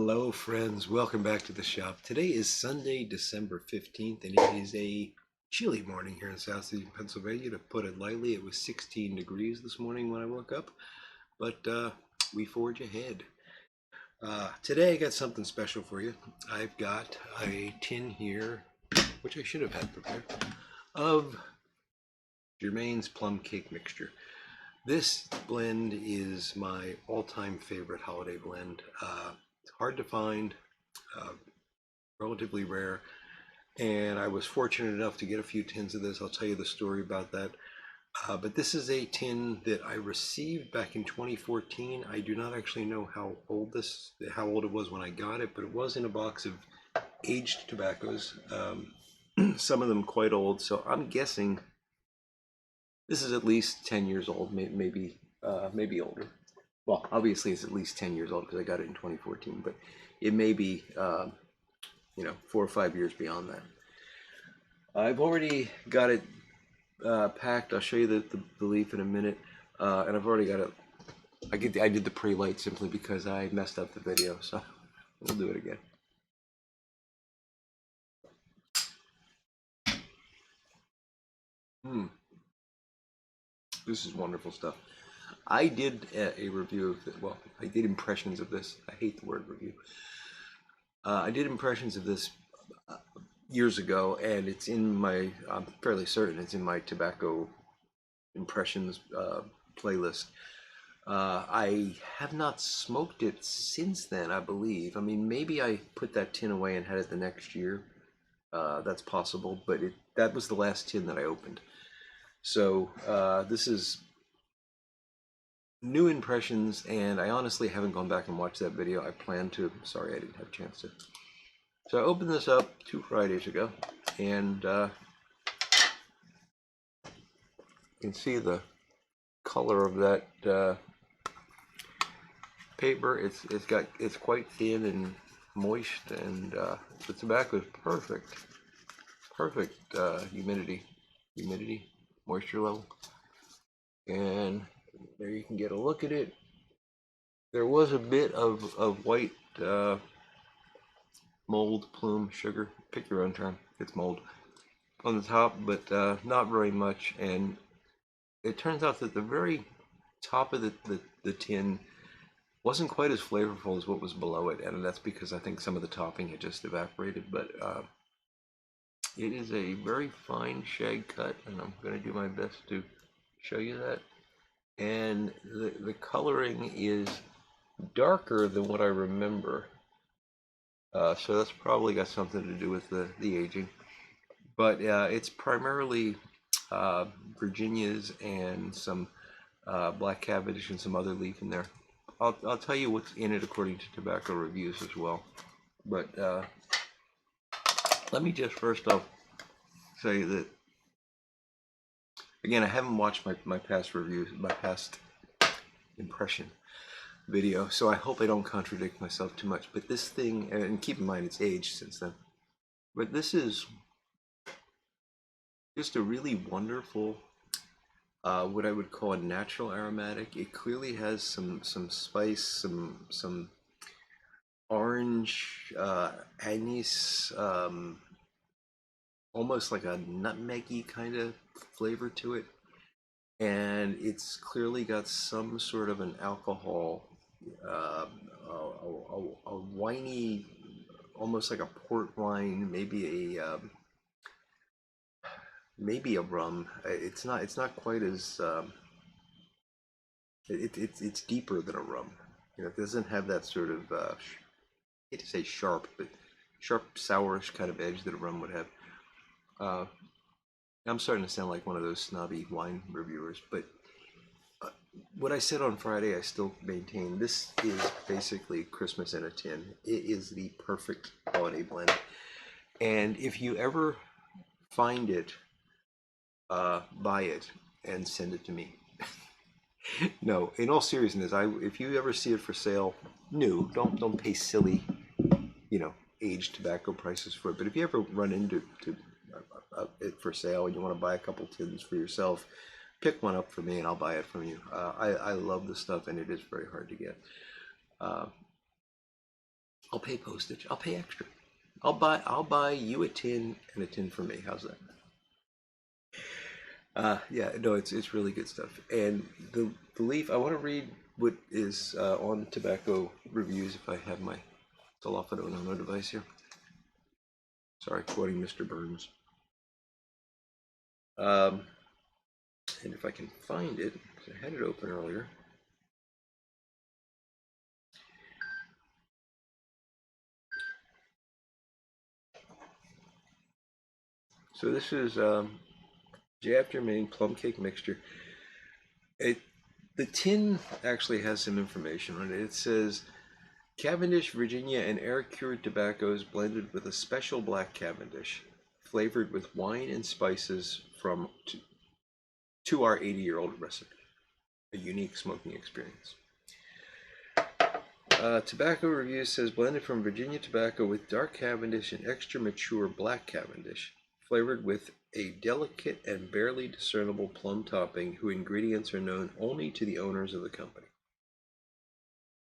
Hello, friends. Welcome back to the shop. Today is Sunday, December 15th, and it is a chilly morning here in southeastern Pennsylvania. To put it lightly, it was 16 degrees this morning when I woke up, but we forge ahead. Today I got something special for you. I've got a tin here, which I should have had prepared, of Germain's plum cake mixture. This blend is my all-time favorite holiday blend. It's hard to find, uh, relatively rare, and I was fortunate enough to get a few tins of this. I'll tell you the story about that. But this is a tin that I received back in 2014. I do not actually know how old it was when I got it, but it was in a box of aged tobaccos. Some of them quite old, so I'm guessing this is at least 10 years old, maybe older. Well, obviously it's at least 10 years old because I got it in 2014, but it may be 4 or 5 years beyond that. I've already got it packed. I'll show you the leaf in a minute, and I've already got it. I did the pre-light simply because I messed up the video, so we'll do it again. This is wonderful stuff. I did a review of it. Well, I did impressions of this. I hate the word review. I did impressions of this years ago, and it's in my, I'm fairly certain it's in my tobacco impressions playlist. I have not smoked it since then, I believe. I mean, maybe I put that tin away and had it the next year. That's possible, but that was the last tin that I opened. So this is new impressions, and I honestly haven't gone back and watched that video. I plan to. Sorry, I didn't have a chance to. So I opened this up 2 Fridays ago, and you can see the color of that paper. It's quite thin and moist, and the tobacco is perfect humidity, moisture level. And there you can get a look at it. There was a bit of white mold, plume, sugar, pick your own term, it's mold, on the top, but not very much. And it turns out that the very top of the tin wasn't quite as flavorful as what was below it, and that's because I think some of the topping had just evaporated. But it is a very fine shag cut, and I'm going to do my best to show you that. And the coloring is darker than what I remember, so that's probably got something to do with the aging. But it's primarily Virginias and some Black Cavendish and some other leaf in there. I'll tell you what's in it according to tobacco reviews as well. But let me just first off say that, again, I haven't watched my past reviews, my past impression video, so I hope I don't contradict myself too much. But this thing, and keep in mind it's aged since then, but this is just a really wonderful, what I would call a natural aromatic. It clearly has some spice, some orange, anise, almost like a nutmeggy kind of flavor to it, and it's clearly got some sort of an alcohol, a winey, almost like a port wine, maybe a rum. It's not quite as it's deeper than a rum. It doesn't have that sort of I hate to say sharp, but sharp sourish kind of edge that a rum would have. I'm starting to sound like one of those snobby wine reviewers, but what I said on Friday, I still maintain. This is basically Christmas in a tin. It is the perfect holiday blend, and if you ever find it, buy it and send it to me. No, in all seriousness, if you ever see it for sale, new, don't pay silly, aged tobacco prices for it. But if you ever run into it for sale and you want to buy a couple tins for yourself, pick one up for me and I'll buy it from you. I love this stuff, and it is very hard to get. I'll pay postage. I'll pay extra. I'll buy you a tin and a tin for me. How's that? Yeah, no, it's really good stuff. And the leaf, I want to read what is on tobacco reviews if I have my telephoto on my device here. Sorry, quoting Mr. Burns. Um, and if I can find it, because I had it open earlier. So this is Germain plum cake mixture. The tin actually has some information on it. It says Cavendish, Virginia, and air-cured tobaccos blended with a special black Cavendish, flavored with wine and spices from to our 80-year-old recipe. A unique smoking experience. Tobacco Review says blended from Virginia tobacco with dark Cavendish and extra mature black Cavendish, flavored with a delicate and barely discernible plum topping, whose ingredients are known only to the owners of the company.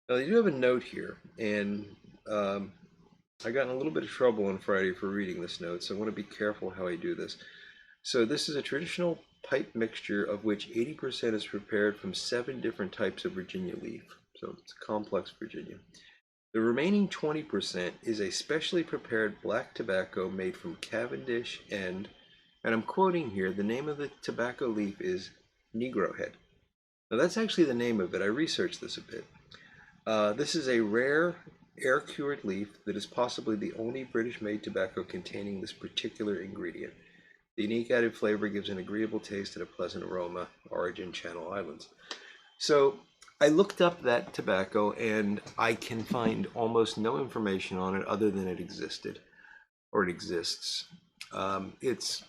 Now, they do have a note here, and I got in a little bit of trouble on Friday for reading this note, so I want to be careful how I do this. So this is a traditional pipe mixture of which 80% is prepared from 7 different types of Virginia leaf. So it's complex Virginia. The remaining 20% is a specially prepared black tobacco made from Cavendish and I'm quoting here, the name of the tobacco leaf is Negro Head. Now that's actually the name of it. I researched this a bit. This is a rare air-cured leaf that is possibly the only British-made tobacco containing this particular ingredient. The unique added flavor gives an agreeable taste and a pleasant aroma. Origin Channel Islands. So I looked up that tobacco and I can find almost no information on it other than it existed or it exists. It's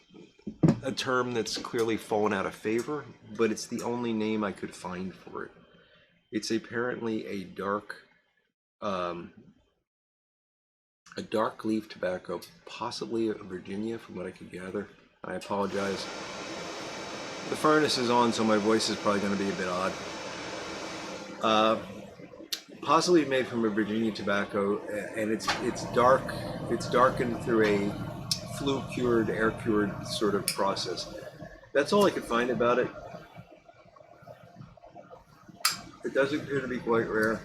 a term that's clearly fallen out of favor, but it's the only name I could find for it. It's apparently a dark leaf tobacco, possibly a Virginia from what I could gather. I apologize. The furnace is on, so my voice is probably going to be a bit odd. Possibly made from a Virginia tobacco, and it's dark. It's darkened through a flue-cured, air-cured sort of process. That's all I could find about it. It does appear to be quite rare.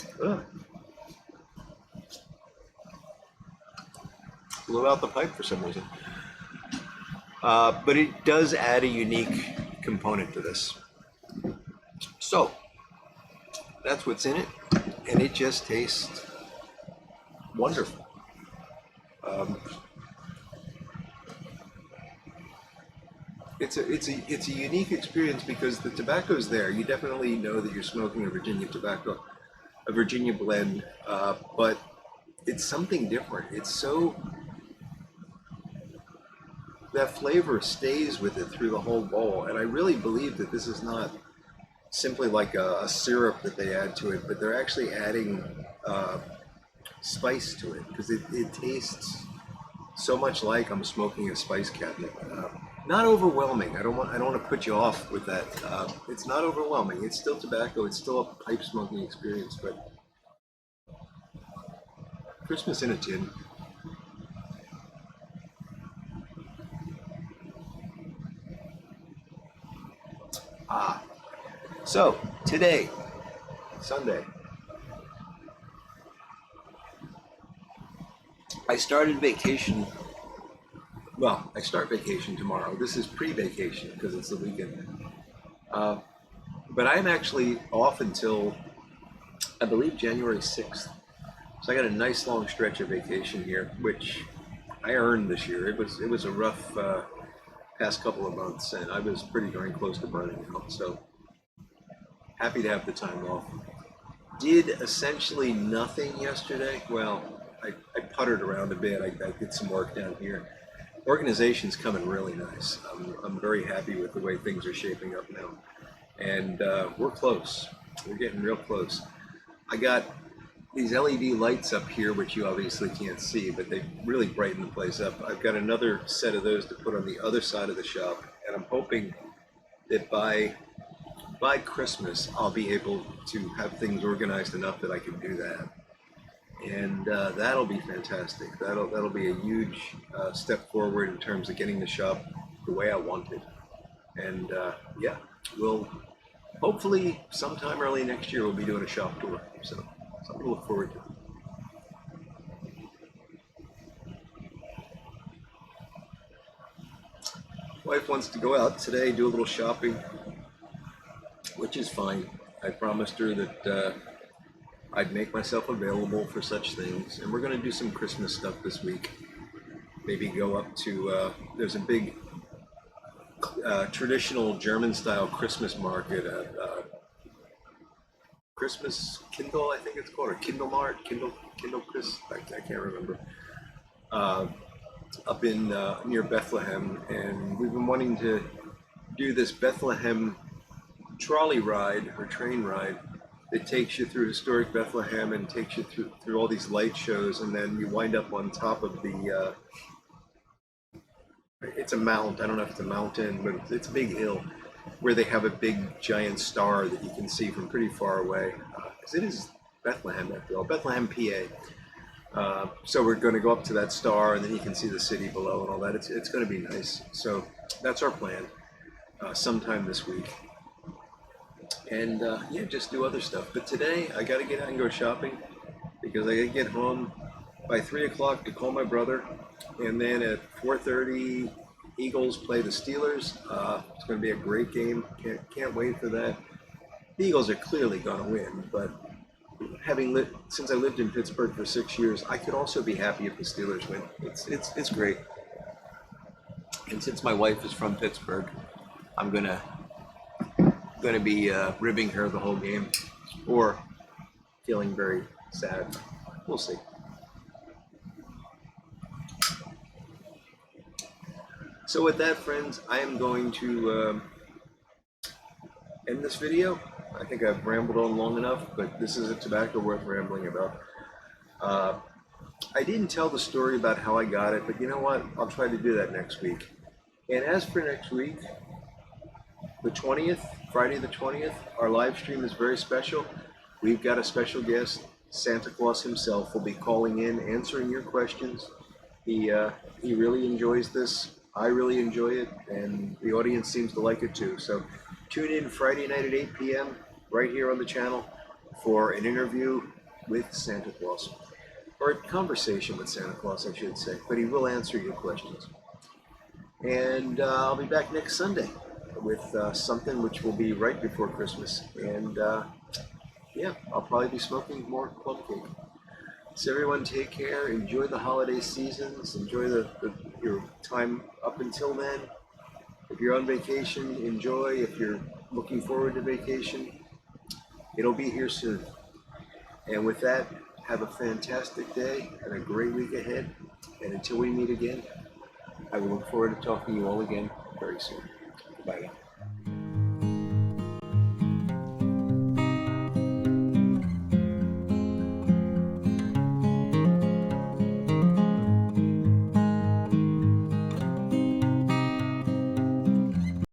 Blew out the pipe for some reason. But it does add a unique component to this. So that's what's in it, and it just tastes wonderful. It's a unique experience because the tobacco's there. You definitely know that you're smoking a Virginia tobacco, a Virginia blend, but it's something different. It's so that flavor stays with it through the whole bowl, and I really believe that this is not simply like a syrup that they add to it, but they're actually adding spice to it because it tastes so much like I'm smoking a spice cabinet. Not overwhelming. I don't want to put you off with that. It's not overwhelming. It's still tobacco. It's still a pipe smoking experience, but Christmas in a tin. So today, Sunday, I started vacation. Well, I start vacation tomorrow. This is pre-vacation because it's the weekend. But I'm actually off until, I believe, January 6th. So I got a nice long stretch of vacation here, which I earned this year. It was a rough past couple of months, and I was pretty darn close to burning out. So happy to have the time off. Did essentially nothing yesterday. Well, I puttered around a bit. I did some work down here. Organization's coming really nice. I'm very happy with the way things are shaping up now. And we're close. We're getting real close. I got these LED lights up here, which you obviously can't see, but they really brighten the place up. I've got another set of those to put on the other side of the shop, and I'm hoping that by Christmas I'll be able to have things organized enough that I can do that. and that'll be fantastic. That'll be a huge step forward in terms of getting the shop the way I want it. And yeah, we'll hopefully sometime early next year we'll be doing a shop tour. So something to look forward to. Wife wants to go out today, do a little shopping, which is fine. I promised her that I'd make myself available for such things, and we're going to do some Christmas stuff this week. Maybe go up to, there's a big traditional German-style Christmas market at Christmas Kindle, I think it's called, or Kindle Mart, Kindle Chris, I can't remember. Up in near Bethlehem, and we've been wanting to do this Bethlehem trolley ride or train ride that takes you through historic Bethlehem and takes you through all these light shows, and then you wind up on top of the it's a mount, I don't know if it's a mountain, but it's a big hill where they have a big giant star that you can see from pretty far away, because it is Bethlehem after all, Bethlehem, PA. So we're going to go up to that star, and then you can see the city below and all that. It's going to be nice. So that's our plan, sometime this week. And yeah, just do other stuff. But today I got to get out and go shopping, because I got to get home by 3 o'clock to call my brother, and then at 4:30 Eagles play the Steelers. It's going to be a great game. Can't wait for that. The Eagles are clearly going to win, but since I lived in Pittsburgh for 6 years, I could also be happy if the Steelers win. It's great. And since my wife is from Pittsburgh, I'm gonna be ribbing her the whole game, or feeling very sad. We'll see. So with that, friends, I am going to end this video. I think I've rambled on long enough, but this is a tobacco worth rambling about. I didn't tell the story about how I got it, but you know what? I'll try to do that next week. And as for next week, the 20th, Friday the 20th, our live stream is very special. We've got a special guest. Santa Claus himself will be calling in, answering your questions. He really enjoys this. I really enjoy it, and the audience seems to like it too. So tune in Friday night at 8 p.m. right here on the channel for an interview with Santa Claus, or a conversation with Santa Claus, I should say, but he will answer your questions. And I'll be back next Sunday with something which will be right before Christmas. And yeah, I'll probably be smoking more plum cake. So everyone, take care. Enjoy the holiday seasons. Enjoy your time up until then. If you're on vacation, enjoy. If you're looking forward to vacation, it'll be here soon. And with that, have a fantastic day and a great week ahead. And until we meet again, I will look forward to talking to you all again very soon. Bye now.